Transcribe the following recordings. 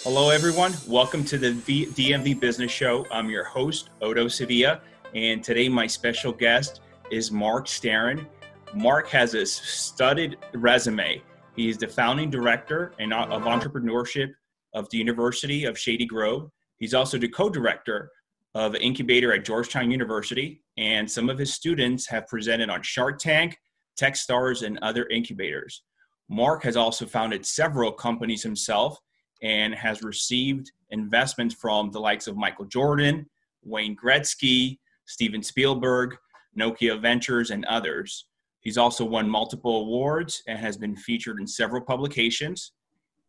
Hello, everyone. Welcome to the DMV Business Show. I'm your host, Otto Sevilla, and today my special guest is Marc Steren. Marc has a studded resume. He is the founding director of entrepreneurship of the University of Shady Grove. He's also the co-director of Incubator at Georgetown University, and some of his students have presented on Shark Tank, Techstars, and other incubators. Marc has also founded several companies himself and has received investments from the likes of Michael Jordan, Wayne Gretzky, Steven Spielberg, Nokia Ventures, and others. He's also won multiple awards and has been featured in several publications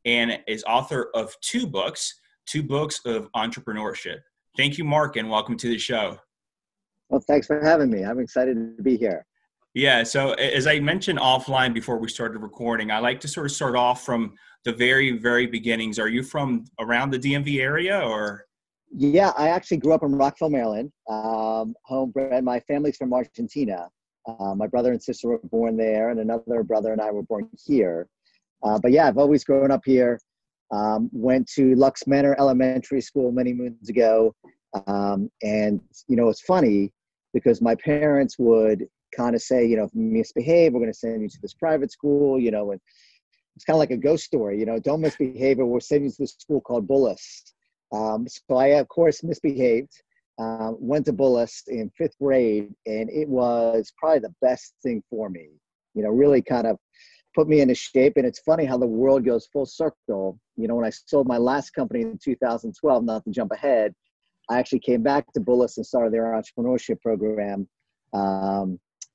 and is author of two books of entrepreneurship. Thank you, Marc, and welcome to the show. Well, thanks for having me. I'm excited to be here. Yeah, so as I mentioned offline before we started recording, I like to sort of start off from the very, very beginnings. Are you from around the DMV area or? Yeah, I actually grew up in Rockville, Maryland, homebred. My family's from Argentina. My brother and sister were born there, and another brother and I were born here. But yeah, I've always grown up here. Went to Lux Manor Elementary School many moons ago. And, you know, it's funny because my parents would kind of say, you know, if you misbehave, we're going to send you to this private school, you know, and it's kind of like a ghost story, you know, don't misbehave, or we're sending you to this school called Bullis. So I, of course, misbehaved, went to Bullis in 5th grade, and it was probably the best thing for me, you know, really kind of put me into shape. And it's funny how the world goes full circle. You know, when I sold my last company in 2012, not to jump ahead, I actually came back to Bullis and started their entrepreneurship program.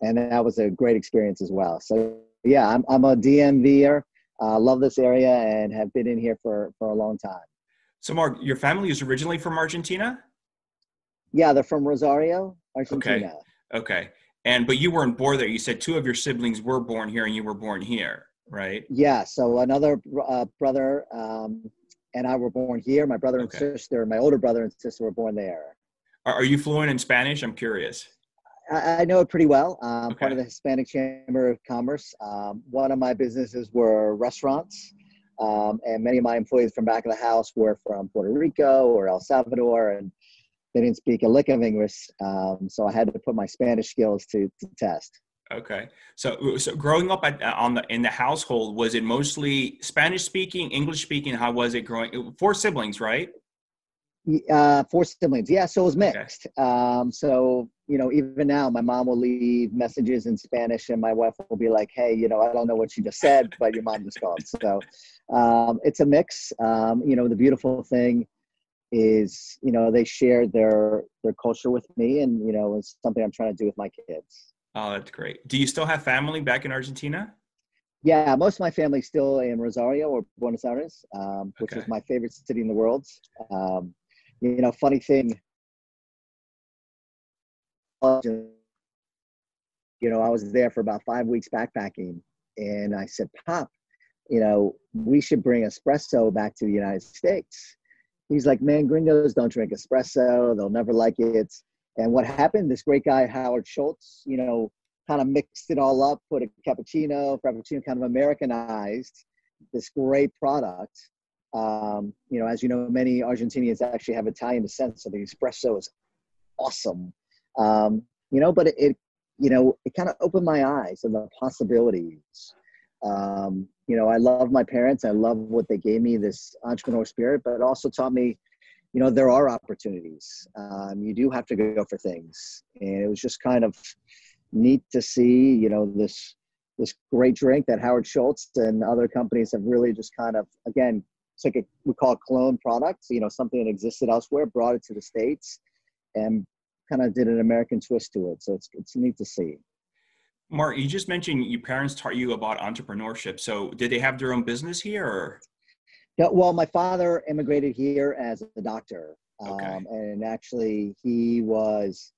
And that was a great experience as well. So yeah, I'm a DMVer. Love this area and have been in here for a long time. So Marc, your family is originally from Argentina? Yeah, they're from Rosario, Argentina. Okay. But you weren't born there. You said two of your siblings were born here and you were born here, right? Yeah, so another brother and I were born here. My brother and sister, my older brother and sister were born there. Are you fluent in Spanish? I'm curious. I know it pretty well. Part of the Hispanic Chamber of Commerce. One of my businesses were restaurants, and many of my employees from back of the house were from Puerto Rico or El Salvador, and they didn't speak a lick of English, so I had to put my Spanish skills to test. Okay, so growing up in the household, was it mostly Spanish speaking, English speaking? How was it growing? 4 siblings, right? 4 siblings. Yeah, so it was mixed. So, you know, even now my mom will leave messages in Spanish and my wife will be like, hey, you know, I don't know what she just said, but your mom just called. So it's a mix. You know, the beautiful thing is, you know, they shared their culture with me, and, you know, it's something I'm trying to do with my kids. Oh, that's great. Do you still have family back in Argentina? Yeah, most of my family's still in Rosario or Buenos Aires, which is my favorite city in the world. You know, funny thing, you know, I was there for about 5 weeks backpacking, and I said, Pop, you know, we should bring espresso back to the United States. He's like, man, gringos don't drink espresso. They'll never like it. And what happened, this great guy, Howard Schultz, you know, kind of mixed it all up, put a frappuccino kind of Americanized this great product. You know, as you know, many Argentinians actually have Italian descent, so the espresso is awesome. You know, but it you know, it kind of opened my eyes and the possibilities. You know, I love my parents. I love what they gave me, this entrepreneur spirit, but it also taught me, you know, there are opportunities. You do have to go for things. And it was just kind of neat to see, you know, this great drink that Howard Schultz and other companies have really just kind of, again, it's like we call it clone products, you know, something that existed elsewhere, brought it to the States and kind of did an American twist to it. So it's neat to see. Marc, you just mentioned your parents taught you about entrepreneurship. So did they have their own business here or? Yeah, well, my father immigrated here as a doctor. And actually he was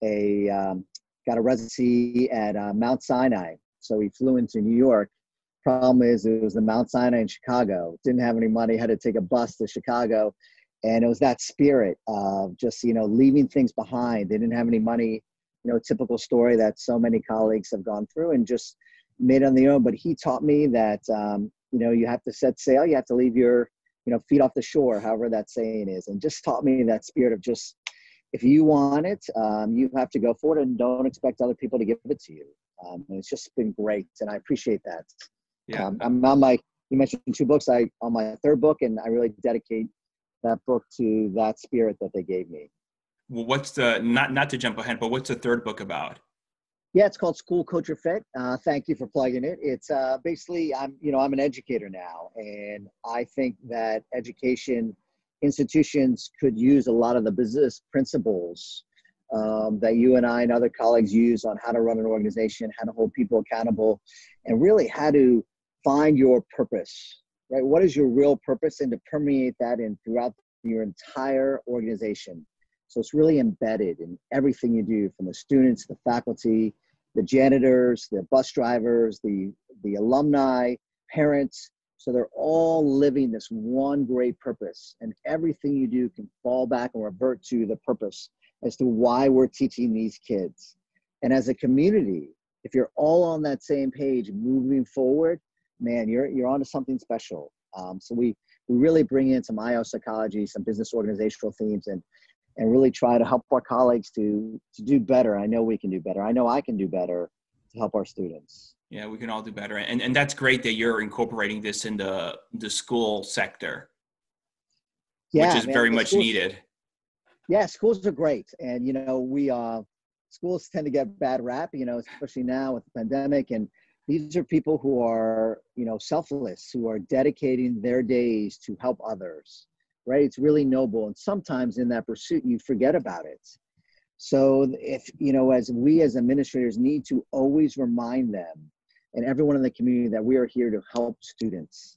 got a residency at Mount Sinai. So he flew into New York. Problem is, it was the Mount Sinai in Chicago. Didn't have any money, had to take a bus to Chicago. And it was that spirit of just, you know, leaving things behind. They didn't have any money, you know, typical story that so many colleagues have gone through, and just made it on their own. But he taught me that, you know, you have to set sail. You have to leave your, feet off the shore, however that saying is, and just taught me that spirit of just, if you want it, you have to go for it and don't expect other people to give it to you. And it's just been great. And I appreciate that. Yeah. I'm on you mentioned 2 books. On my 3rd book, and I really dedicate that book to that spirit that they gave me. Well, what's the, not to jump ahead, but what's the 3rd book about? Yeah, it's called School Culture Fit. Thank you for plugging it. It's basically, I'm an educator now, and I think that education institutions could use a lot of the business principles that you and I and other colleagues use on how to run an organization, how to hold people accountable, and really how to find your purpose, right? What is your real purpose, and to permeate that in throughout your entire organization. So it's really embedded in everything you do, from the students, the faculty, the janitors, the bus drivers, the alumni, parents. So they're all living this one great purpose, and everything you do can fall back and revert to the purpose as to why we're teaching these kids. And as a community, if you're all on that same page moving forward, man, you're onto something special. So we really bring in some IO psychology, some business organizational themes, and really try to help our colleagues to do better. I know we can do better. I know I can do better to help our students. Yeah, we can all do better. And that's great that you're incorporating this in the school sector, which is very much needed. Yeah, schools are great. And, schools tend to get bad rap, especially now with the pandemic. And these are people who are, selfless, who are dedicating their days to help others, right? It's really noble. And sometimes in that pursuit, you forget about it. So if, as we as administrators need to always remind them and everyone in the community that we are here to help students,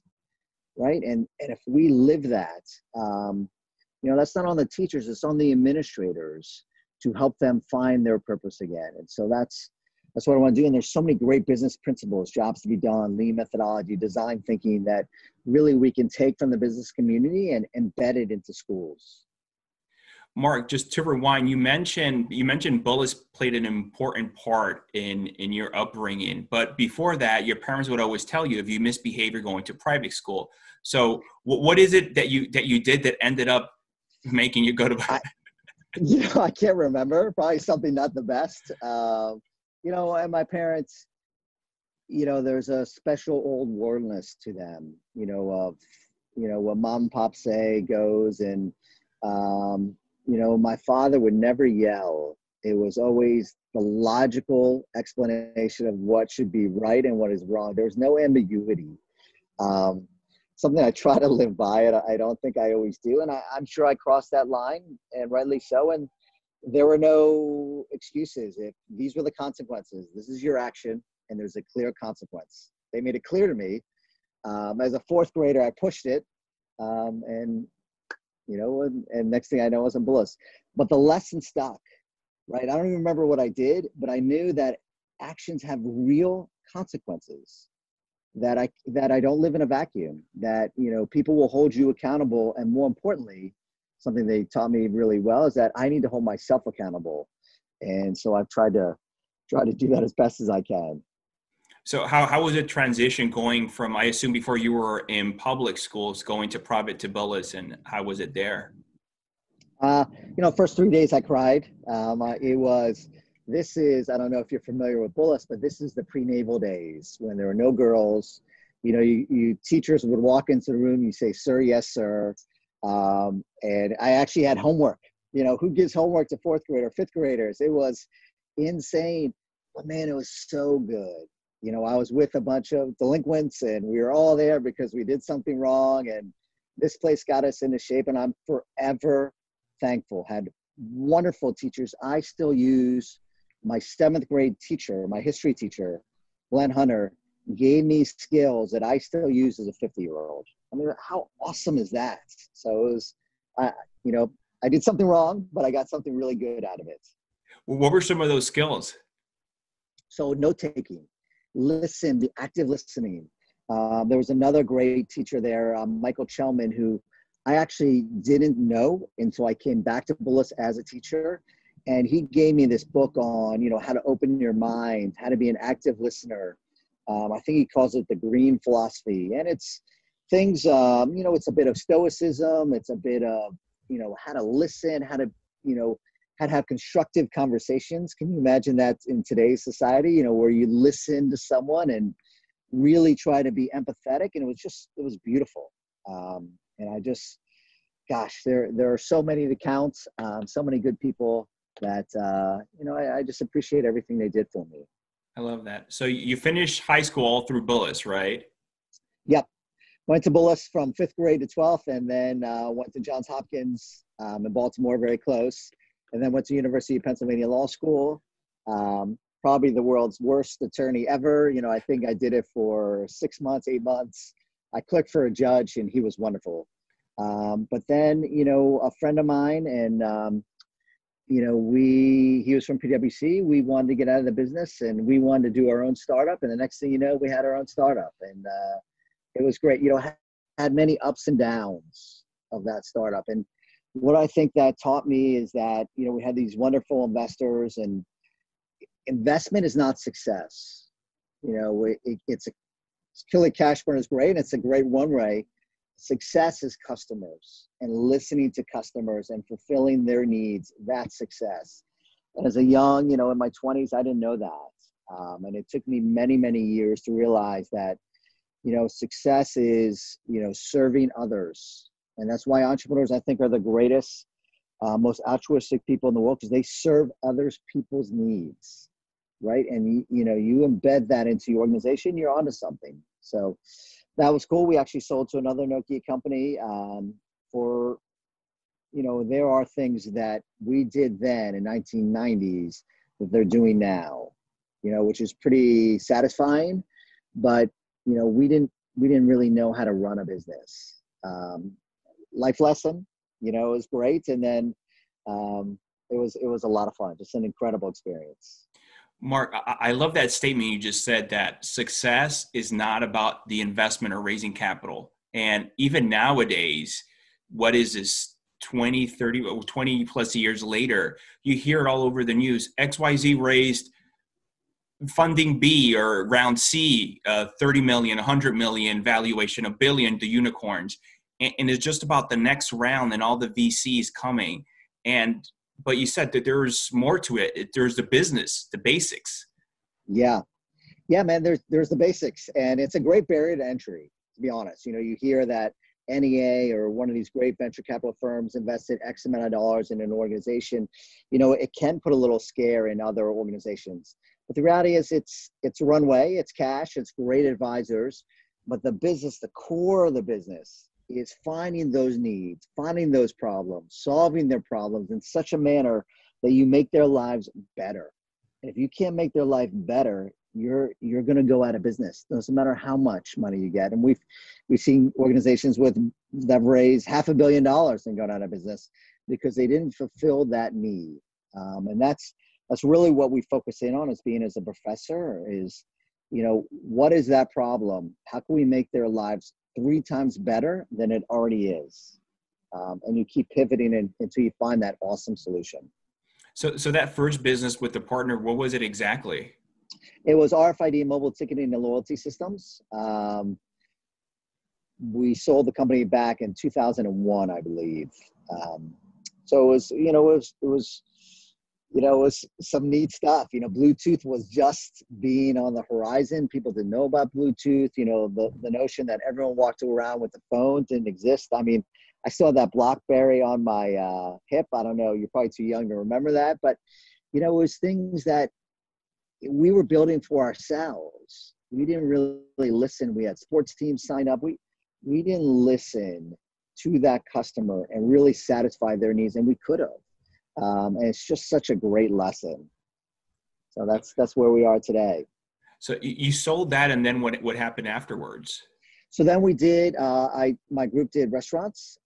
right? And if we live that, that's not on the teachers, it's on the administrators to help them find their purpose again. And so that's what I want to do. And there's so many great business principles, jobs to be done, lean methodology, design thinking that really we can take from the business community and embed it into schools. Marc, just to rewind, you mentioned Bullis played an important part in your upbringing, but before that, your parents would always tell you if you misbehave, you're going to private school. So what is it that you did that ended up making you go to? I can't remember. Probably something not the best. And my parents, there's a special old worldliness to them. Of what mom and pop say goes, and my father would never yell. It was always the logical explanation of what should be right and what is wrong. There was no ambiguity. Something I try to live by. I don't think I always do. And I'm sure I crossed that line, and rightly so. And there were no excuses. If these were the consequences, this is your action, and there's a clear consequence. They made it clear to me. As a 4th grader, I pushed it. And next thing I know, I was in Bullis. But the lesson stuck, right? I don't even remember what I did, but I knew that actions have real consequences, that I don't live in a vacuum, that, people will hold you accountable. And more importantly, something they taught me really well is that I need to hold myself accountable. And so I've tried to do that as best as I can. So how was the transition going from, I assume before you were in public schools, going to private to Bullis, and how was it there? First 3 days I cried. This is, I don't know if you're familiar with Bullis, but this is the prenatal days when there were no girls. You teachers would walk into the room, you say, "Sir, yes, sir." And I actually had homework. Who gives homework to 4th grader, 5th graders? It was insane, but man, it was so good. I was with a bunch of delinquents, and we were all there because we did something wrong, and this place got us into shape, and I'm forever thankful. Had wonderful teachers. I still use my 7th grade teacher, my history teacher, Glenn Hunter, gave me skills that I still use as a 50-year-old. I mean, how awesome is that? So it was, I did something wrong, but I got something really good out of it. What were some of those skills? So note-taking, listen, the active listening. There was another great teacher there, Michael Chelman, who I actually didn't know until I came back to Bullis as a teacher. And he gave me this book on, how to open your mind, how to be an active listener. I think he calls it the green philosophy. And it's things, it's a bit of stoicism. It's a bit of, how to listen, how to, how to have constructive conversations. Can you imagine that in today's society, where you listen to someone and really try to be empathetic? And it was beautiful. And I just, gosh, there are so many to count, so many good people that, I just appreciate everything they did for me. I love that. So you finished high school all through Bullis, right? Yep. Went to Bullis from 5th grade to 12th, and then went to Johns Hopkins in Baltimore, very close. And then went to University of Pennsylvania Law School. Probably the world's worst attorney ever. I think I did it for 6 months, 8 months. I clerked for a judge, and he was wonderful. But then, a friend of mine, and he was from PwC. We wanted to get out of the business, and we wanted to do our own startup. And the next thing you know, we had our own startup, and it was great. Had many ups and downs of that startup. And what I think that taught me is that, we had these wonderful investors, and investment is not success. It's killing cash burn is great, and it's a great one-way. Success is customers and listening to customers and fulfilling their needs. That's success. And as a young, in my 20s, I didn't know that. And it took me many, many years to realize that, success is, serving others. And that's why entrepreneurs, I think, are the greatest, most altruistic people in the world, because they serve others people's needs, right? And, you embed that into your organization, you're onto something. So that was cool. We actually sold to another Nokia company for, there are things that we did then in 1990s that they're doing now, which is pretty satisfying. But, we didn't really know how to run a business. Life lesson, it was great. And then it was a lot of fun, just an incredible experience. Marc, I love that statement you just said, that success is not about the investment or raising capital. And even nowadays, what is this, 20, 30, 20 plus years later, you hear it all over the news. XYZ raised funding B or round C, 30 million, 100 million, valuation, $1 billion, the unicorns. And it's just about the next round and all the VCs coming. But you said that there's more to it. There's the business, the basics. Yeah, man, there's the basics, and it's a great barrier to entry, to be honest. You hear that NEA or one of these great venture capital firms invested X amount of dollars in an organization. It can put a little scare in other organizations. But the reality is it's runway, it's cash, it's great advisors. But the business, the core of the business, is finding those needs, finding those problems, solving their problems in such a manner that you make their lives better. And if you can't make their life better, you're going to go out of business. Doesn't matter how much money you get. And we've seen organizations that have raised $500 million and gone out of business because they didn't fulfill that need. And that's really what we focus in on as being as a professor is, what is that problem? How can we make their lives 3 times better than it already is? And you keep pivoting until you find that awesome solution. So that first business with the partner, what was it exactly? It was RFID mobile ticketing and loyalty systems. We sold the company back in 2001, I believe. So it was some neat stuff. Bluetooth was just being on the horizon. People didn't know about Bluetooth. The notion that everyone walked around with the phone didn't exist. I mean, I still have that BlackBerry on my hip. I don't know, you're probably too young to remember that, but it was things that we were building for ourselves. We didn't really listen. We had sports teams sign up. We didn't listen to that customer and really satisfy their needs, and we could have. And it's just such a great lesson. So that's where we are today. So you sold that, and then what happened afterwards? So then we did, my group did restaurants.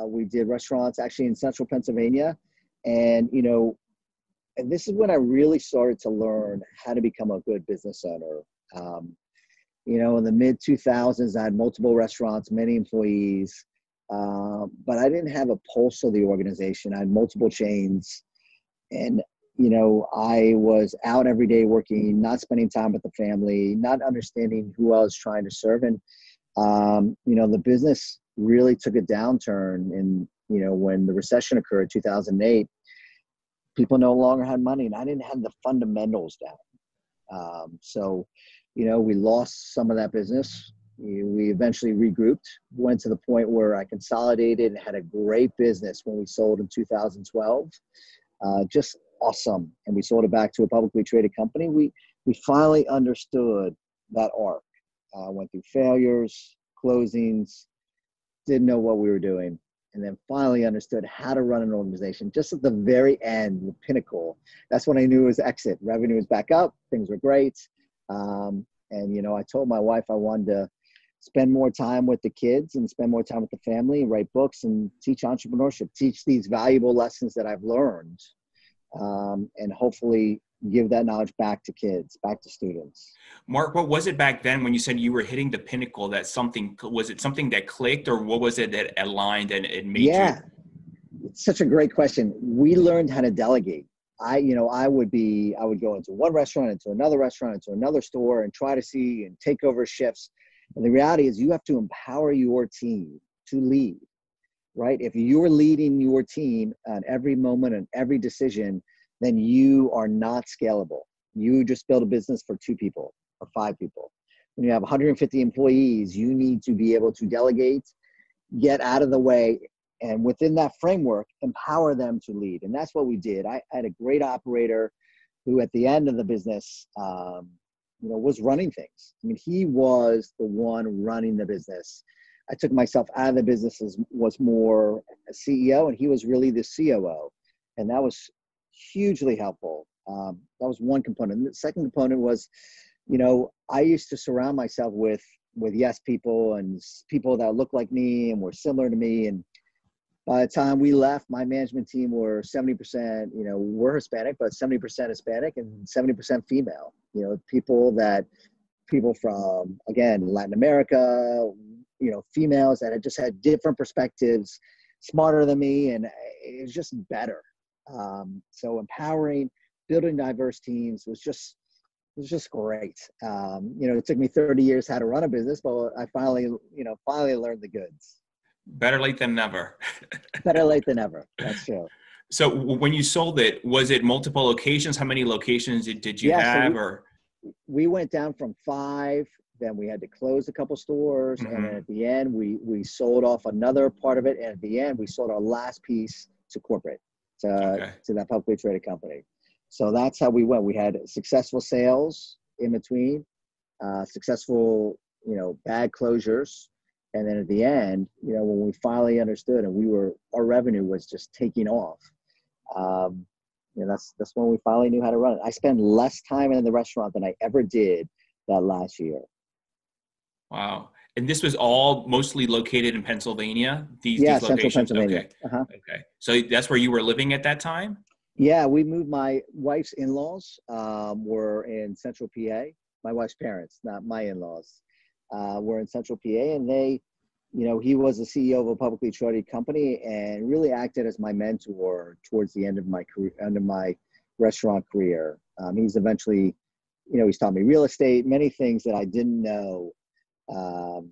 We did restaurants actually in central Pennsylvania. And, and this is when I really started to learn how to become a good business owner. In the mid 2000s, I had multiple restaurants, many employees. But I didn't have a pulse of the organization. I had multiple chains, and, I was out every day working, not spending time with the family, not understanding who I was trying to serve. And The business really took a downturn. And, when the recession occurred, 2008, people no longer had money, and I didn't have the fundamentals down. We lost some of that business. We eventually regrouped, went to the point where I consolidated and had a great business when we sold in 2012. Just awesome. And we sold it back to a publicly traded company. We finally understood that arc. Went through failures, closings, didn't know what we were doing, and then finally understood how to run an organization. Just at the very end, the pinnacle, that's when I knew it was exit. Revenue was back up, things were great. I told my wife I wanted to spend more time with the kids and spend more time with the family, write books and teach entrepreneurship, teach these valuable lessons that I've learned, and hopefully give that knowledge back to kids, back to students. Marc, what was it back then when you said you were hitting the pinnacle, was it something that clicked, or what was it that aligned and it made you? It's such a great question. We learned how to delegate. I would go into one restaurant, into another restaurant, into another store, and try to see and take over shifts. And the reality is you have to empower your team to lead, right? If you're leading your team on every moment and every decision, then you are not scalable. You just build a business for 2 people or 5 people. When you have 150 employees, you need to be able to delegate, get out of the way, and within that framework, empower them to lead. And that's what we did. I had a great operator who at the end of the business, was running things. I mean, he was the one running the business. I took myself out of the business, was more a CEO, and he was really the COO. And that was hugely helpful. That was one component. And the second component was, I used to surround myself with yes people and people that look like me and were similar to me. And by the time we left, my management team were 70%, we're Hispanic, but 70% Hispanic and 70% female. People from, again, Latin America, females that had just had different perspectives, smarter than me, and it was just better. So empowering, building diverse teams was just great. It took me 30 years how to run a business, but I finally learned the goods. Better late than never. Better late than never. That's true. So when you sold it, was it multiple locations? How many locations did you have? We went down from 5, then we had to close a couple stores. Mm-hmm. And then at the end, we sold off another part of it. And at the end, we sold our last piece to corporate, to that publicly traded company. So that's how we went. We had successful sales in between, successful, bad closures. And then at the end, when we finally understood and our revenue was just taking off, that's when we finally knew how to run it. I spent less time in the restaurant than I ever did that last year. Wow. And this was all mostly located in Pennsylvania? These Central locations? Pennsylvania. Okay. Uh-huh. Okay. So that's where you were living at that time? Yeah, we moved. My wife's in-laws were in Central PA. My wife's parents, not my in-laws. Were in Central PA, and they, he was the CEO of a publicly traded company and really acted as my mentor towards the end of my career, end of my restaurant career. He's eventually, he's taught me real estate, many things that I didn't know. And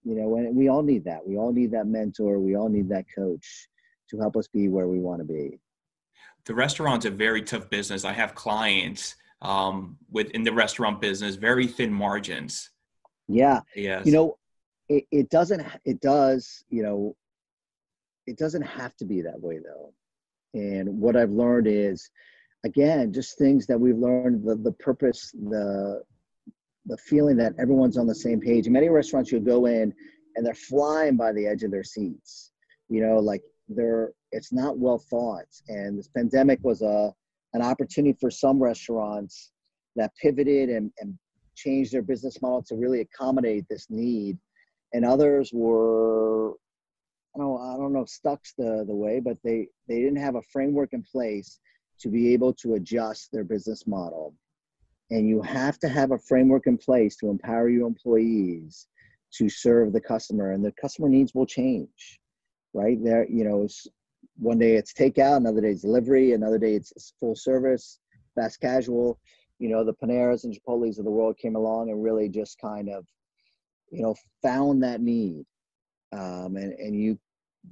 we all need that. We all need that mentor. We all need that coach to help us be where we want to be. The restaurant's a very tough business. I have clients within the restaurant business, very thin margins. Yeah. Yes. It doesn't have to be that way though. And what I've learned is, again, just things that we've learned, the purpose, the feeling that everyone's on the same page. In many restaurants you'll go in and they're flying by the edge of their seats, it's not well thought. And this pandemic was an opportunity for some restaurants that pivoted and changed their business model to really accommodate this need. And others were, I don't know if stuck's the way, but they didn't have a framework in place to be able to adjust their business model. And you have to have a framework in place to empower your employees to serve the customer, and the customer needs will change, right? There, one day it's takeout, another day it's delivery, another day it's full service, fast casual. The Paneras and Chipotles of the world came along and really just kind of, found that need.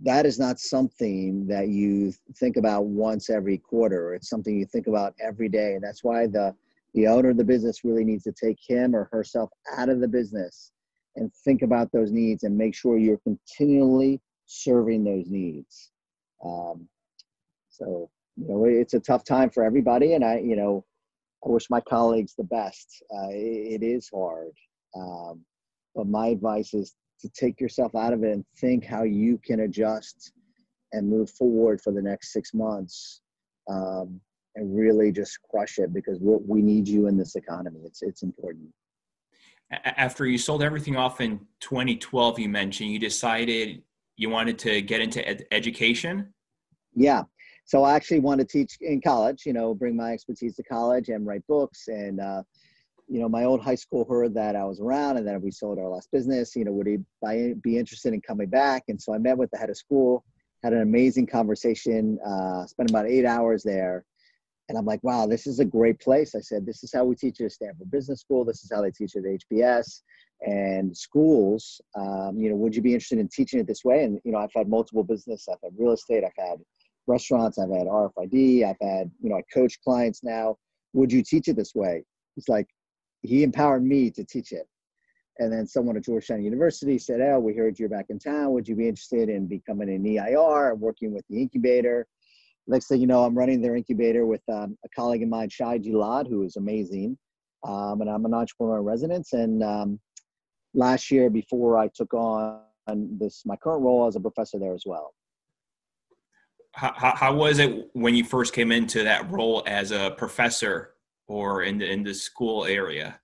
That is not something that you think about once every quarter. It's something you think about every day. And that's why the owner of the business really needs to take him or herself out of the business and think about those needs and make sure you're continually serving those needs. It's a tough time for everybody. And I wish my colleagues the best. It is hard. But my advice is to take yourself out of it and think how you can adjust and move forward for the next 6 months, and really just crush it, because we need you in this economy. It's important. After you sold everything off in 2012, you mentioned you decided you wanted to get into education. Yeah. So I actually want to teach in college, bring my expertise to college and write books. And, my old high school heard that I was around, and then we sold our last business, would he be interested in coming back? And so I met with the head of school, had an amazing conversation, spent about 8 hours there. And I'm like, wow, this is a great place. I said, this is how we teach at Stanford Business School. This is how they teach at HBS and schools. Would you be interested in teaching it this way? And, I've had multiple business. I've had real estate. I've had restaurants. I've had RFID. I've had, I coach clients now. Would you teach it this way? It's like, he empowered me to teach it. And then someone at Georgetown University said, oh, we heard you're back in town. Would you be interested in becoming an EIR and working with the incubator? Next thing you know, I'm running their incubator with a colleague of mine, Shady Grove, who is amazing. And I'm an entrepreneur in residence. And last year, before I took on my current role, as a professor there as well. How was it when you first came into that role as a professor or in the school area?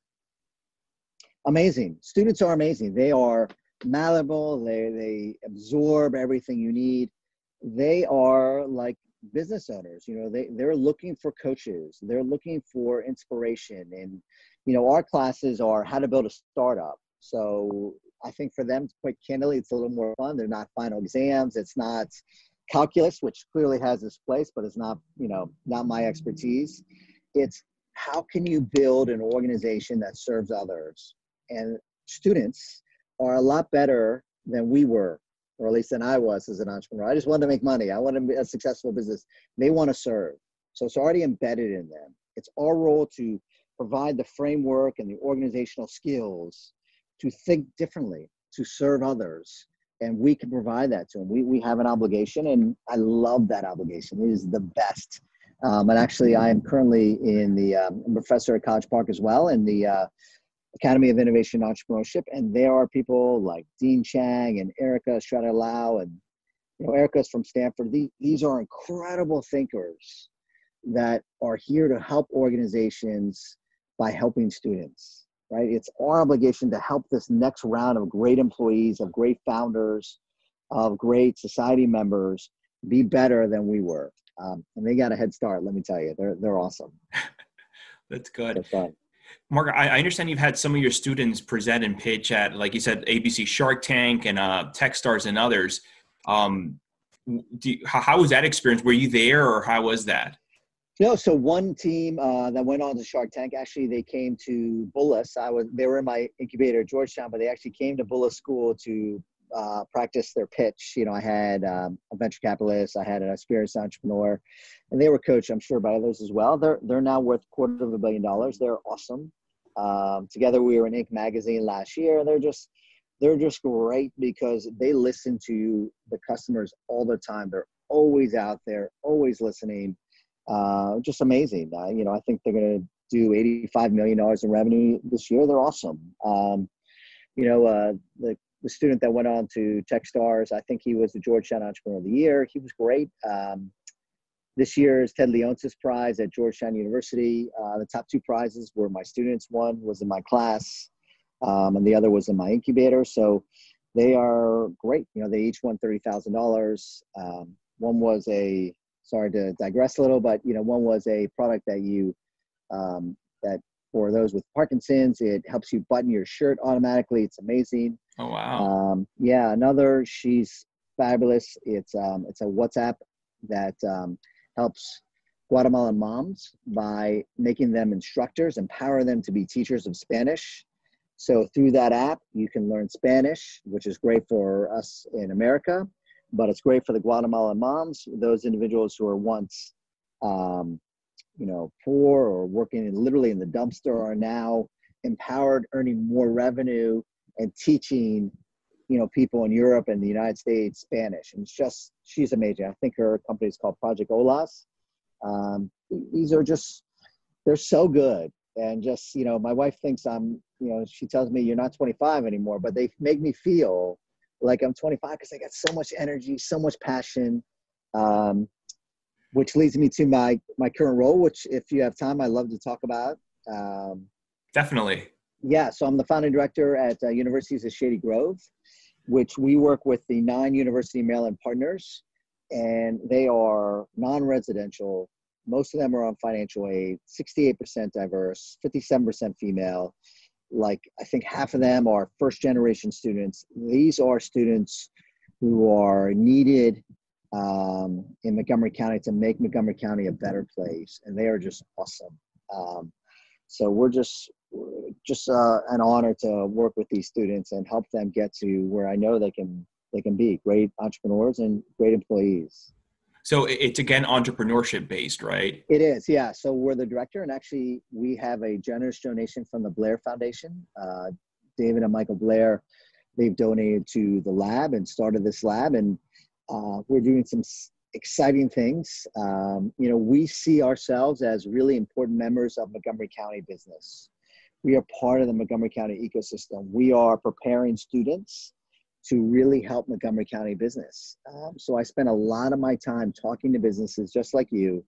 Amazing. Students are amazing. They are malleable. They absorb everything you need. They are like business owners. They're looking for coaches. They're looking for inspiration. And, our classes are how to build a startup. So I think for them, quite candidly, it's a little more fun. They're not final exams. It's not calculus, which clearly has its place, but it's not, not my expertise. It's how can you build an organization that serves others? And students are a lot better than we were, or at least than I was as an entrepreneur. I just wanted to make money. I wanted to be a successful business. They want to serve. So it's already embedded in them. It's our role to provide the framework and the organizational skills to think differently, to serve others. And we can provide that to them. We have an obligation, and I love that obligation. It is the best. And actually, I am currently I'm a professor at College Park as well, in the Academy of Innovation and Entrepreneurship. And there are people like Dean Chang and Erica Estrada-Lau, and Erica's from Stanford. These are incredible thinkers that are here to help organizations by helping students, right? It's our obligation to help this next round of great employees, of great founders, of great society members be better than we were. And they got a head start, let me tell you. They're awesome. That's good. That's fun. Marc, I understand you've had some of your students present and pitch at, like you said, ABC Shark Tank and Techstars and others. How was that experience? Were you there, or how was that? So one team that went on to Shark Tank, actually, they came to Bullis. They were in my incubator at Georgetown, but they actually came to Bullis School to practice their pitch. I had a venture capitalist, I had an experienced entrepreneur, and they were coached, I'm sure, by others as well. They're now worth $250 million. They're awesome. Together, we were in Inc. magazine last year. They're just great because they listen to the customers all the time. They're always out there, always listening. Just amazing. I think they're going to do $85 million in revenue this year. They're awesome. The student that went on to Techstars, I think he was the Georgetown Entrepreneur of the Year. He was great. This year's Leonsis Prize at Georgetown University. The top 2 prizes were my students. One was in my class, and the other was in my incubator. So they are great. They each won $30,000. One was sorry to digress a little, but one was a product that that for those with Parkinson's, it helps you button your shirt automatically. It's amazing. Oh, wow. Yeah. Another, she's fabulous. It's a WhatsApp that helps Guatemalan moms by making them instructors, empower them to be teachers of Spanish. So through that app, you can learn Spanish, which is great for us in America, but it's great for the Guatemalan moms, those individuals who are once, poor or working literally in the dumpster are now empowered, earning more revenue and teaching, people in Europe and the United States Spanish. And she's amazing. I think her company is called Project Olas. These are they're so good. And my wife thinks she tells me you're not 25 anymore, but they make me feel like I'm 25 because I got so much energy, so much passion, which leads me to my current role, which if you have time, I love to talk about. Definitely. Yeah. So I'm the founding director at Universities of Shady Grove, which we work with the 9 University of Maryland partners, and they are non-residential. Most of them are on financial aid, 68% diverse, 57% female. Like, I think half of them are first generation students. These are students who are needed in Montgomery County to make Montgomery County a better place. And they are just awesome. So we're just an honor to work with these students and help them get to where I know they can be great entrepreneurs and great employees. So it's, again, entrepreneurship based, right? It is, yeah. So we're the director, and actually we have a generous donation from the Blair Foundation. David and Michael Blair, they've donated to the lab and started this lab, and we're doing some exciting things. We see ourselves as really important members of Montgomery County business. We are part of the Montgomery County ecosystem. We are preparing students to really help Montgomery County business. So I spend a lot of my time talking to businesses just like you,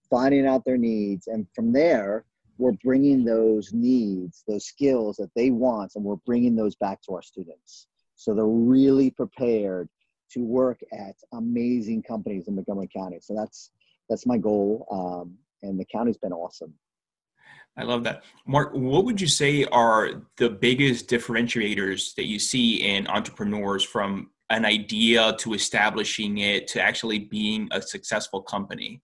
finding out their needs. And from there, we're bringing those needs, those skills that they want, and we're bringing those back to our students. So they're really prepared to work at amazing companies in Montgomery County. So that's my goal. And the county's been awesome. I love that. Marc, what would you say are the biggest differentiators that you see in entrepreneurs from an idea to establishing it to actually being a successful company?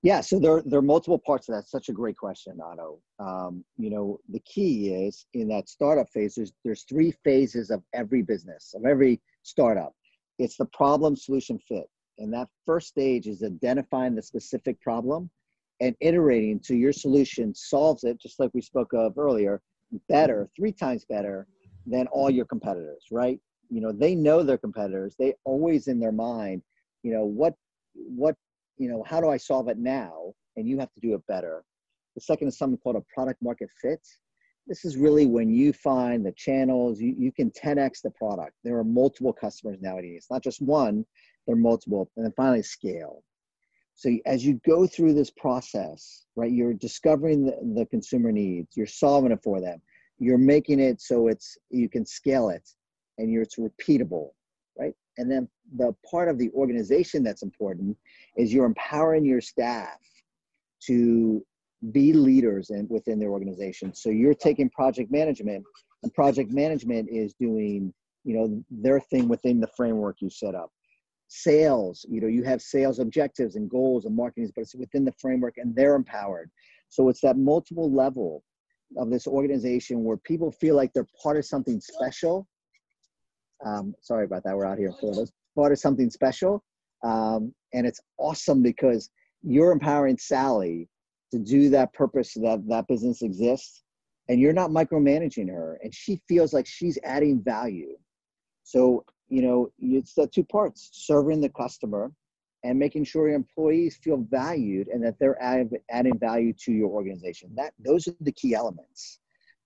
Yeah, so there are multiple parts of that. Such a great question, Otto. The key is in that startup phase, there's 3 phases of every business, of every startup. It's the problem, solution, fit. And that first stage is identifying the specific problem and iterating until your solution solves it, just like we spoke of earlier, better, 3 times better than all your competitors, right? They know their competitors. They always in their mind, how do I solve it now? And you have to do it better. The second is something called a product market fit. This is really when you find the channels, you can 10x the product. There are multiple customers nowadays. It's not just one, there are multiple. And then finally, scale. So as you go through this process, right, you're discovering the consumer needs, you're solving it for them, you're making it so you can scale it, and it's repeatable, right? And then the part of the organization that's important is you're empowering your staff to be leaders within their organization. So you're taking project management, and project management is doing, their thing within the framework you set up. Sales, you have sales objectives and goals and marketing, but it's within the framework and they're empowered. So it's that multiple level of this organization where people feel like they're part of something special. Sorry about that. We're out here in Florida. Part of something special. And it's awesome because you're empowering Sally to do that purpose that business exists. And you're not micromanaging her. And she feels like she's adding value. So, it's the 2 parts, serving the customer and making sure your employees feel valued and that they're adding value to your organization. Those are the key elements.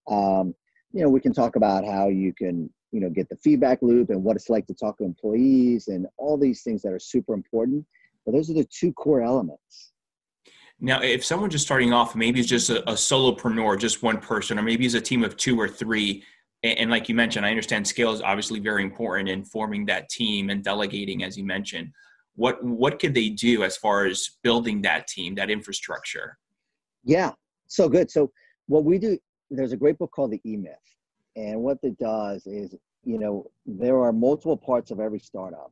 We can talk about how you can, get the feedback loop and what it's like to talk to employees and all these things that are super important. But those are the 2 core elements. Now, if someone's just starting off, maybe it's just a solopreneur, just one person, or maybe it's a team of 2 or 3. And like you mentioned, I understand scale is obviously very important in forming that team and delegating, as you mentioned. What could they do as far as building that team, that infrastructure? Yeah, so good. So what we do, there's a great book called The E-Myth. And what it does is, there are multiple parts of every startup.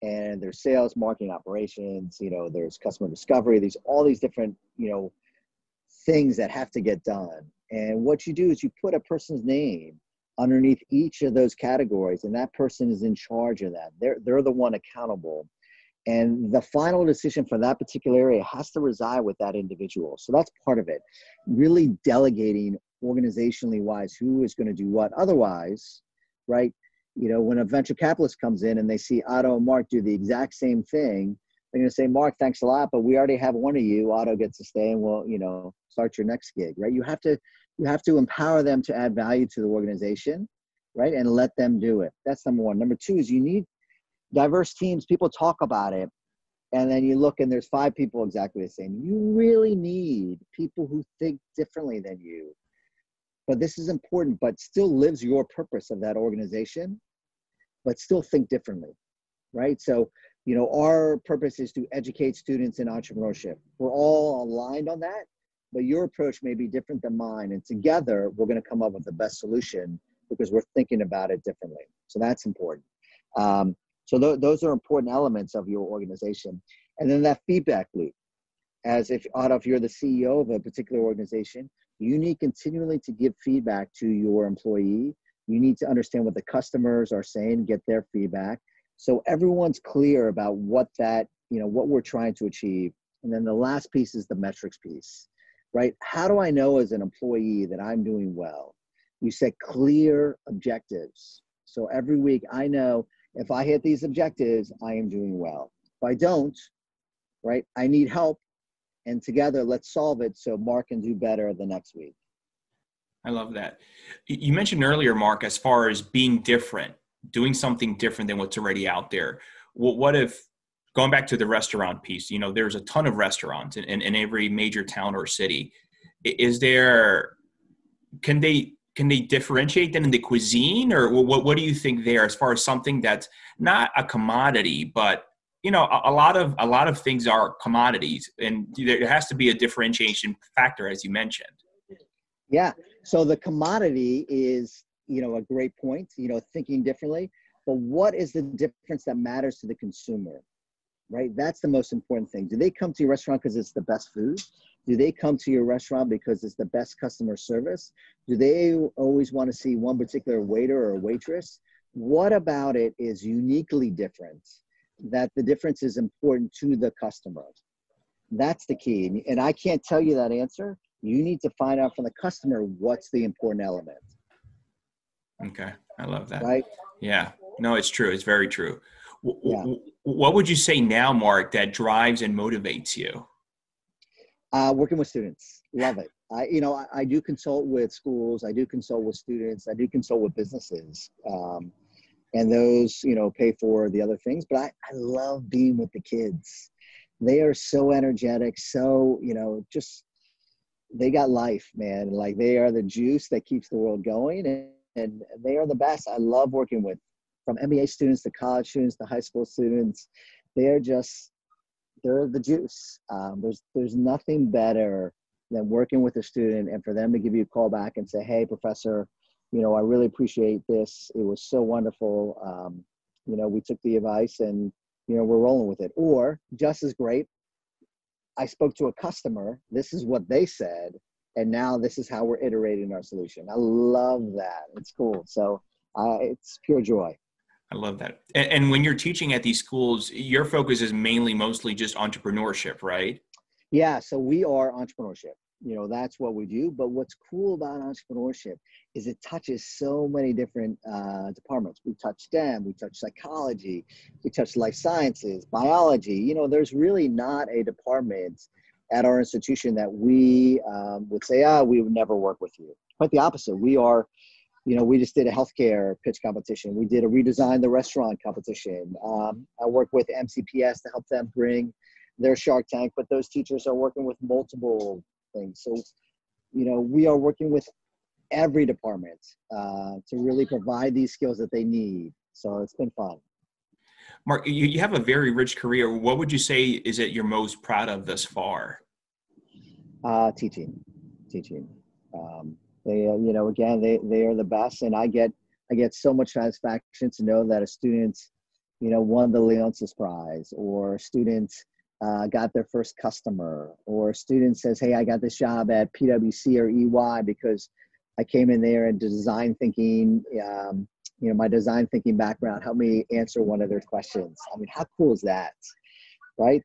And there's sales, marketing, operations, there's customer discovery. There's all these different, things that have to get done. And what you do is you put a person's name underneath each of those categories, and that person is in charge of that. They're the one accountable. And the final decision for that particular area has to reside with that individual. So that's part of it. Really delegating organizationally wise who is going to do what. Otherwise, right, you know, when a venture capitalist comes in and they see Otto and Marc do the exact same thing, they're going to say, Marc, thanks a lot, but we already have one of you. Otto gets to stay and we'll, you know, start your next gig, right? You have to empower them to add value to the organization, right? And let them do it. That's number one. Number two is you need diverse teams. People talk about it, and then you look and there's 5 people exactly the same. You really need people who think differently than you. But this is important, but still lives your purpose of that organization, but still think differently, right? So, you know, our purpose is to educate students in entrepreneurship. We're all aligned on that, but your approach may be different than mine. And together, we're going to come up with the best solution because we're thinking about it differently. So that's important. So those are important elements of your organization. And then that feedback loop, as if, Otto, if you're the CEO of a particular organization, you need continually to give feedback to your employee. You need to understand what the customers are saying, get their feedback. So everyone's clear about what that, you know, what we're trying to achieve. And then the last piece is the metrics piece, right? How do I know as an employee that I'm doing well? You set clear objectives. So every week I know if I hit these objectives, I am doing well. If I don't, right, I need help. And together, let's solve it so Marc can do better the next week. I love that. You mentioned earlier, Marc, as far as being different, doing something different than what's already out there. What if, going back to the restaurant piece, you know, there's a ton of restaurants in every major town or city. Is there, can they differentiate them in the cuisine, or what do you think there as far as something that's not a commodity, but you know, a lot of things are commodities, and there has to be a differentiation factor, as you mentioned. Yeah. So the commodity is, you know, a great point, you know, thinking differently, but what is the difference that matters to the consumer, right? That's the most important thing. Do they come to your restaurant because it's the best food? Do they come to your restaurant because it's the best customer service? Do they always want to see one particular waiter or waitress? What about it is uniquely different, that the difference is important to the customer? That's the key. And I can't tell you that answer. You need to find out from the customer what's the important element. Okay. I love that. Right? Yeah. No, it's true. It's very true. Yeah. What would you say now, Marc, that drives and motivates you? Working with students. Love it. I do consult with schools. I do consult with students. I do consult with businesses. And those, you know, pay for the other things. But I love being with the kids. They are so energetic. So, you know, just, they got life, man. Like, they are the juice that keeps the world going. And they are the best. I love working with, from MBA students to college students to high school students. They're the juice. There's nothing better than working with a student and for them to give you a call back and say, hey, professor, you know, I really appreciate this. It was so wonderful. You know, we took the advice and, you know, we're rolling with it. Or just as great, I spoke to a customer. This is what they said. And now this is how we're iterating our solution. I love that. It's cool. So it's pure joy. I love that. And when you're teaching at these schools, your focus is mostly just entrepreneurship, right? Yeah. So we are entrepreneurship. You know, that's what we do. But what's cool about entrepreneurship is it touches so many different departments. We touch STEM, we touch psychology, we touch life sciences, biology. You know, there's really not a department at our institution that we would say, we would never work with you. Quite the opposite. We are, you know, we just did a healthcare pitch competition. We did a redesign the restaurant competition. I work with MCPS to help them bring their Shark Tank, but those teachers are working with multiple things. So, you know, we are working with every department to really provide these skills that they need. So it's been fun. Marc, you have a very rich career. What would you say is it you're most proud of thus far? Teaching. They, you know, again, they are the best, and I get so much satisfaction to know that a student, you know, won the Leonsis Prize, or a student, got their first customer, or a student says, hey, I got this job at PwC or EY because I came in there and design thinking, my design thinking background helped me answer one of their questions. I mean, how cool is that, right?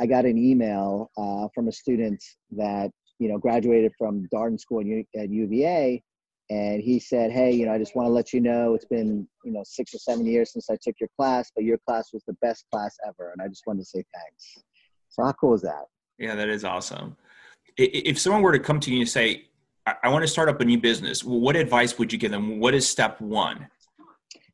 I got an email from a student that, graduated from Darden School at UVA. And he said, hey, I just want to let you know, it's been, 6 or 7 years since I took your class, but your class was the best class ever. And I just wanted to say thanks. So how cool is that? Yeah, that is awesome. If someone were to come to you and say, I want to start up a new business, what advice would you give them? What is step one?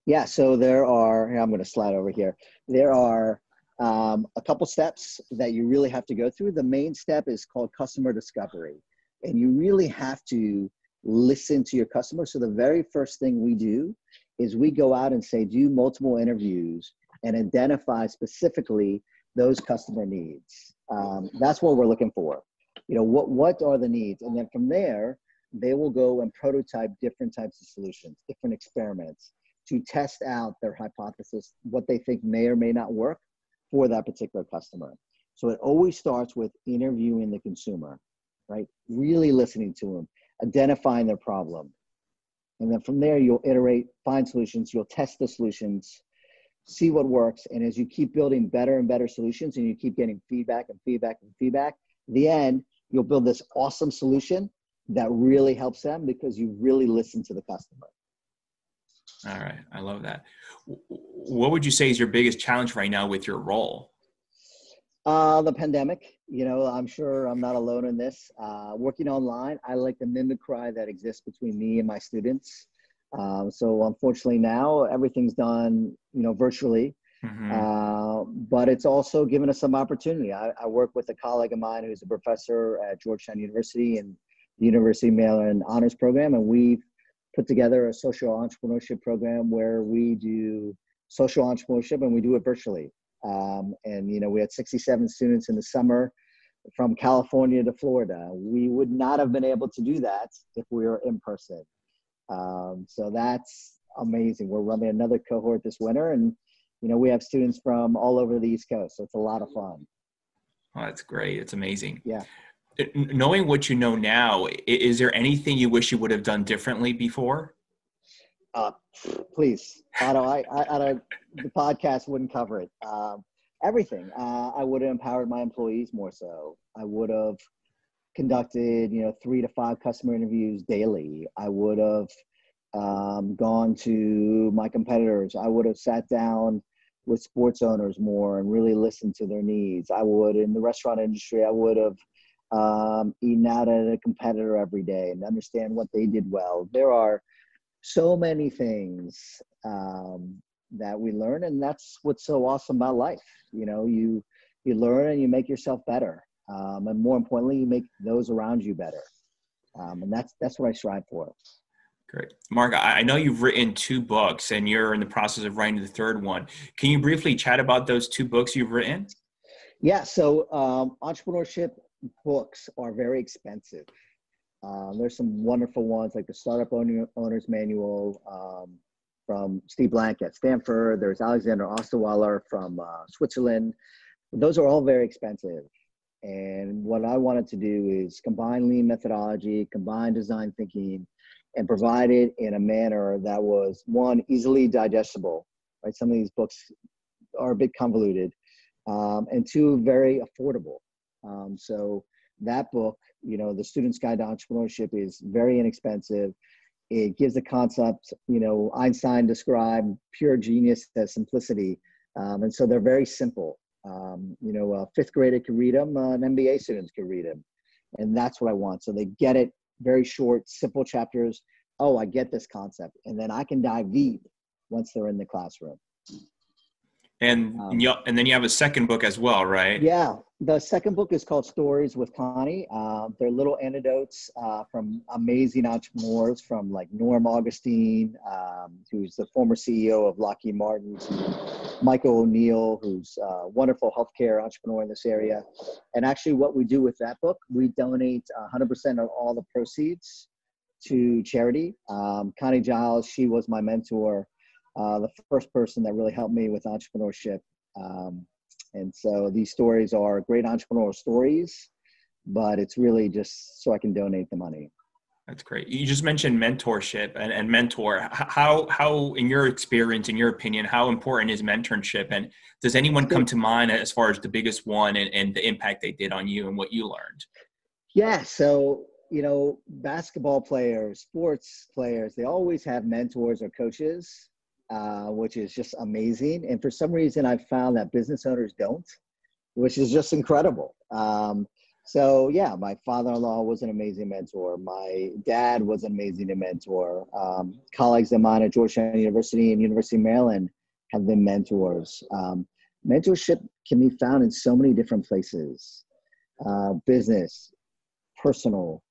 Yeah, so I'm going to slide over here. There are a couple steps that you really have to go through. The main step is called customer discovery. And you really have to listen to your customers. So the very first thing we do is we go out and do multiple interviews and identify specifically those customer needs. That's what we're looking for. What are the needs? And then from there, they will go and prototype different types of solutions, different experiments to test out their hypothesis, what they think may or may not work for that particular customer. So it always starts with interviewing the consumer, right? Really listening to them, identifying their problem. And then from there, you'll iterate, find solutions, you'll test the solutions, see what works. And as you keep building better and better solutions and you keep getting feedback and feedback and feedback, in the end, you'll build this awesome solution that really helps them because you really listen to the customer. All right. I love that. What would you say is your biggest challenge right now with your role? The pandemic, I'm sure I'm not alone in this. Working online, I like the mimicry that exists between me and my students. So unfortunately now everything's done, virtually. Mm-hmm. But it's also given us some opportunity. I work with a colleague of mine who's a professor at Georgetown University and the University of Maryland Honors Program. And we've put together a social entrepreneurship program where we do social entrepreneurship and we do it virtually. We had 67 students in the summer from California to Florida. We would not have been able to do that if we were in person. So that's amazing. We're running another cohort this winter and, we have students from all over the East Coast. So it's a lot of fun. Oh, that's great. It's amazing. Yeah. Knowing what you know now, is there anything you wish you would have done differently before? Please, Otto, the podcast wouldn't cover it. Everything. I would have empowered my employees more so. I would have conducted, 3 to 5 customer interviews daily. I would have gone to my competitors. I would have sat down with sports owners more and really listened to their needs. I would, in the restaurant industry, I would have eaten out at a competitor every day and understand what they did well. There are so many things that we learn, and that's what's so awesome about life. You learn and you make yourself better, and more importantly, you make those around you better. And that's what I strive for. Great. Marc, I know you've written 2 books and you're in the process of writing the 3rd one. Can you briefly chat about those 2 books you've written? Yeah. So entrepreneurship books are very expensive. There's some wonderful ones like the Startup Owner's Manual from Steve Blank at Stanford. There's Alexander Osterweiler from Switzerland. Those are all very expensive. And what I wanted to do is combine lean methodology, combine design thinking, and provide it in a manner that was, 1, easily digestible, right? Some of these books are a bit convoluted, and 2, very affordable. So that book, The Student's Guide to Entrepreneurship, is very inexpensive. It gives the concept, Einstein described pure genius as simplicity. And so they're very simple. A 5th grader can read them, an MBA students can read them. And that's what I want. So they get it, very short, simple chapters. Oh, I get this concept. And then I can dive deep once they're in the classroom. And then you have a 2nd book as well, right? Yeah. The 2nd book is called Stories with Connie. They're little anecdotes from amazing entrepreneurs from like Norm Augustine, who's the former CEO of Lockheed Martin, to Michael O'Neill, who's a wonderful healthcare entrepreneur in this area. And actually what we do with that book, we donate 100% of all the proceeds to charity. Connie Giles, she was my mentor, the first person that really helped me with entrepreneurship. And so these stories are great entrepreneurial stories, but it's really just so I can donate the money. That's great. You just mentioned mentorship and mentor. How, in your experience, in your opinion, how important is mentorship? And does anyone come to mind as far as the biggest one and the impact they did on you and what you learned? Yeah. So, basketball players, sports players, they always have mentors or coaches, which is just amazing. And for some reason, I've found that business owners don't, which is just incredible. So yeah, my father-in-law was an amazing mentor. My dad was an amazing mentor. Colleagues of mine at Georgetown University and University of Maryland have been mentors. Mentorship can be found in so many different places, business, personal,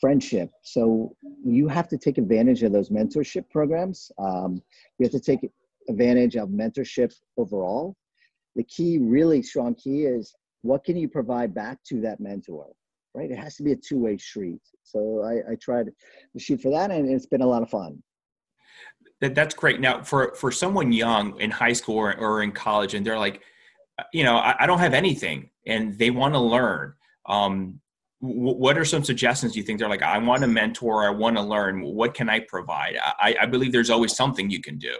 friendship. So you have to take advantage of those mentorship programs. You have to take advantage of mentorship overall. The key, really strong key, is what can you provide back to that mentor, right? It has to be a two-way street. So I tried to shoot for that, and it's been a lot of fun. That's great. Now, for someone young in high school or in college, and they're like, I don't have anything, and they want to learn. What are some suggestions you think? They're like, I want to mentor, I want to learn. What can I provide? I believe there's always something you can do.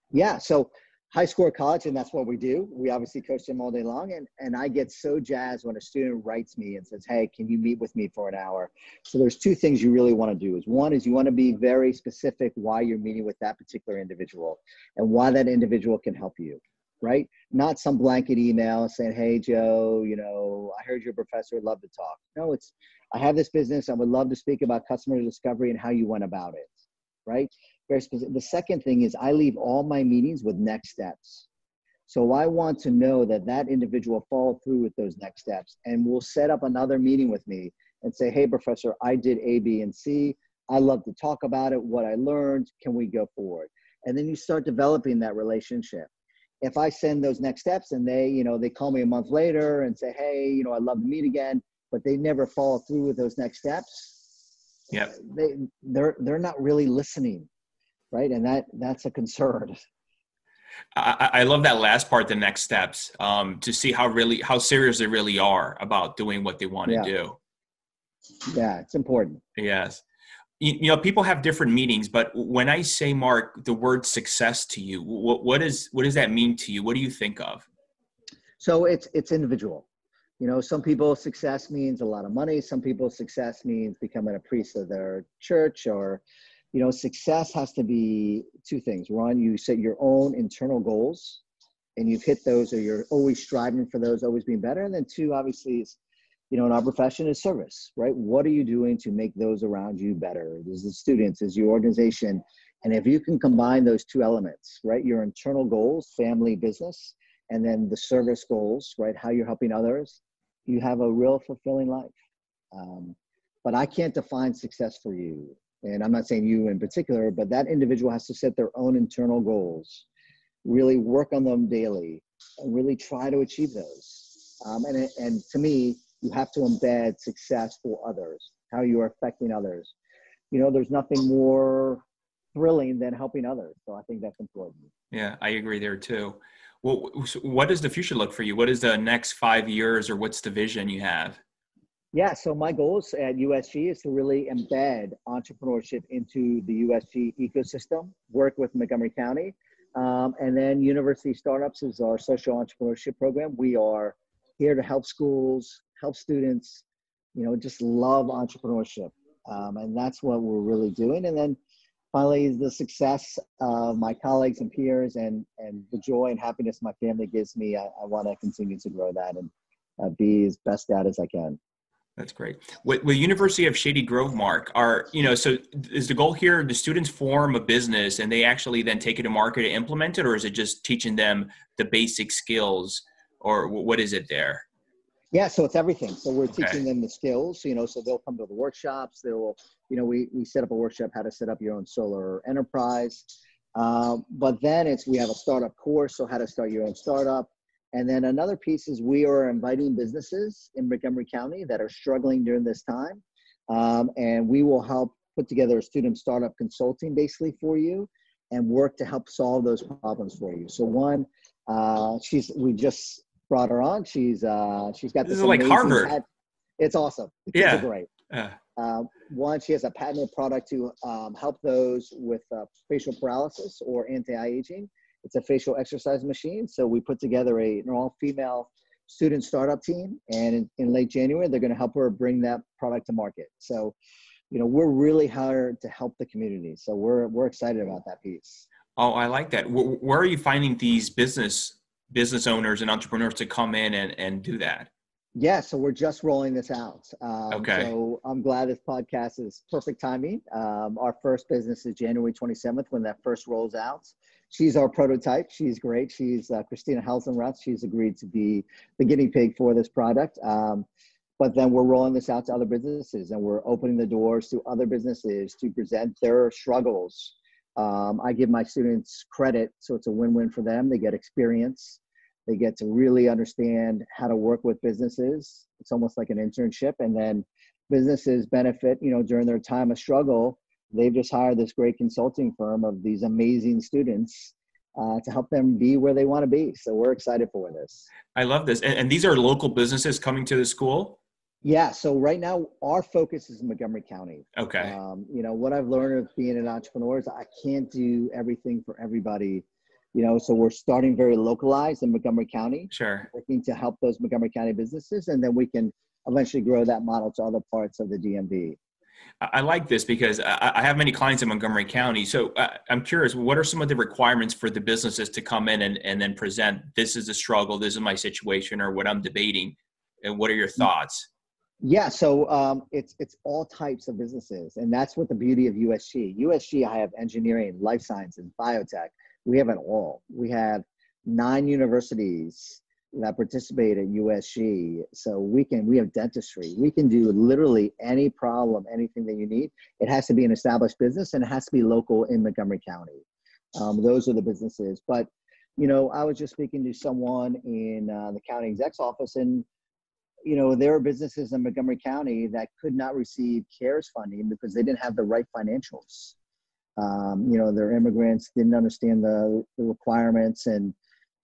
Yeah. So high school or college, and that's what we do. We obviously coach them all day long. And I get so jazzed when a student writes me and says, hey, can you meet with me for an hour? So there's two things you really want to do. One is you want to be very specific why you're meeting with that particular individual and why that individual can help you, right? Not some blanket email saying, hey, Joe, I heard your professor would love to talk. No, it's, I have this business. I would love to speak about customer discovery and how you went about it, right? Very specific. The second thing is I leave all my meetings with next steps. So I want to know that that individual followed through with those next steps and will set up another meeting with me and say, hey, professor, I did A, B, and C. I love to talk about it, what I learned. Can we go forward? And then you start developing that relationship. If I send those next steps and they call me a month later and say, hey, I'd love to meet again, but they never follow through with those next steps. Yeah, they're not really listening. Right. And that's a concern. I love that last part, the next steps, to see how serious they really are about doing what they want to do. Yeah, it's important. Yes. People have different meanings, but when I say, Marc, the word success to you, what does that mean to you? What do you think of? So it's individual. Some people success means a lot of money. Some people success means becoming a priest of their church, or success has to be two things. One, you set your own internal goals and you've hit those, or you're always striving for those, always being better. And then two, obviously, is, in our profession, is service, right? What are you doing to make those around you better? Is the students, is your organization. And if you can combine those two elements, right? Your internal goals, family, business, and then the service goals, right? How you're helping others, you have a real fulfilling life. But I can't define success for you. And I'm not saying you in particular, but that individual has to set their own internal goals, really work on them daily, and really try to achieve those. And to me, you have to embed success for others, how you are affecting others. There's nothing more thrilling than helping others. So I think that's important. Yeah, I agree there too. Well, what does the future look for you? What is the next 5 years, or what's the vision you have? Yeah, so my goals at USG is to really embed entrepreneurship into the USG ecosystem, work with Montgomery County, and then University Startups is our social entrepreneurship program. We are here to help schools, help students, just love entrepreneurship. And that's what we're really doing. And then finally, the success of my colleagues and peers and the joy and happiness my family gives me, I want to continue to grow that and be as best at as I can. That's great. With University of Shady Grove, Marc, so is the goal here, the students form a business and they actually then take it to market and implement it, or is it just teaching them the basic skills, or what is it there? Yeah, so it's everything. So we're teaching them the skills, so they'll come to the workshops. We set up a workshop, how to set up your own solar enterprise. But then we have a startup course, so how to start your own startup. And then another piece is we are inviting businesses in Montgomery County that are struggling during this time. And we will help put together a student startup consulting basically for you and work to help solve those problems for you. So one, We just brought her on. She's got This is like Harvard. It's awesome. The kids are great. One, she has a patented product to help those with facial paralysis or anti-aging. It's a facial exercise machine. So we put together an all-female student startup team, and in late January, they're going to help her bring that product to market. So, we're really hired to help the community. So we're excited about that piece. Oh, I like that. Where are you finding these business owners and entrepreneurs to come in and do that? Yeah, so we're just rolling this out. Okay. So I'm glad this podcast is perfect timing. Our first business is January 27th when that first rolls out. She's our prototype. She's great. She's Christina Helsenrath. She's agreed to be the guinea pig for this product. But then we're rolling this out to other businesses, and we're opening the doors to other businesses to present their struggles. I give my students credit, so it's a win-win for them. They get experience. They get to really understand how to work with businesses. It's almost like an internship. And then businesses benefit, during their time of struggle. They've just hired this great consulting firm of these amazing students to help them be where they want to be. So we're excited for this. I love this. And these are local businesses coming to the school? Yeah. So right now our focus is Montgomery County. Okay. What I've learned of being an entrepreneur is I can't do everything for everybody. So we're starting very localized in Montgomery County. Sure. Working to help those Montgomery County businesses, and then we can eventually grow that model to other parts of the DMV. I like this because I have many clients in Montgomery County. So I'm curious, what are some of the requirements for the businesses to come in and then present, this is a struggle, this is my situation, or what I'm debating, and what are your thoughts? Yeah, so it's all types of businesses, and that's what the beauty of USG. USG, I have engineering, life sciences, biotech. We have it all. We have 9 universities that participate at USG. So we have dentistry. We can do literally any problem, anything that you need. It has to be an established business, and it has to be local in Montgomery County. Those are the businesses. But, I was just speaking to someone in the county exec's office, and, there are businesses in Montgomery County that could not receive CARES funding because they didn't have the right financials. They're immigrants, didn't understand the requirements, and,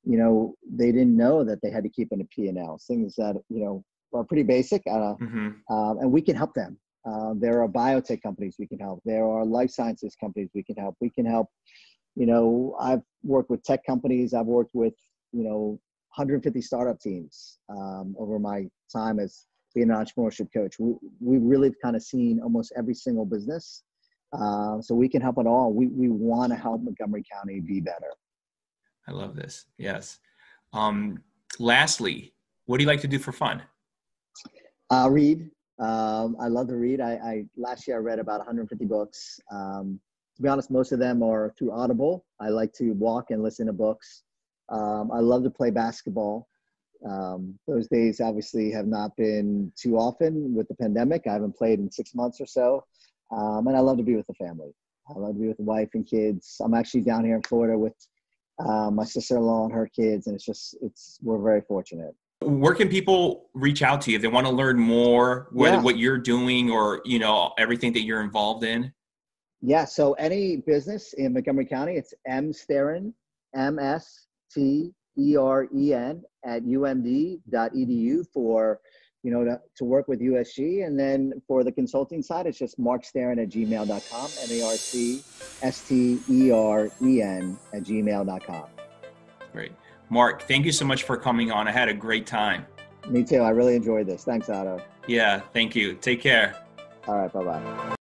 they didn't know that they had to keep in a P&L, things that, are pretty basic. And we can help them. There are biotech companies we can help. There are life sciences companies we can help. We can help, I've worked with tech companies. I've worked with, 150 startup teams over my time as being an entrepreneurship coach. We really kind of seen almost every single business. So we can help it all. We want to help Montgomery County be better. I love this. Yes. Lastly, what do you like to do for fun? Read. I love to read. Last year I read about 150 books. To be honest, most of them are through Audible. I like to walk and listen to books. I love to play basketball. Those days obviously have not been too often with the pandemic. I haven't played in 6 months or so. And I love to be with the family. I love to be with the wife and kids. I'm actually down here in Florida with my sister-in-law and her kids, and we're very fortunate. Where can people reach out to you if they want to learn more, what you're doing or, everything that you're involved in? Yeah, so any business in Montgomery County, it's msteren, MSTEREN at umd.edu for to work with USG. And then for the consulting side, it's just marcsteren@gmail.com, MarcSteren@gmail.com. Great. Marc, thank you so much for coming on. I had a great time. Me too. I really enjoyed this. Thanks, Otto. Yeah, thank you. Take care. All right. Bye-bye.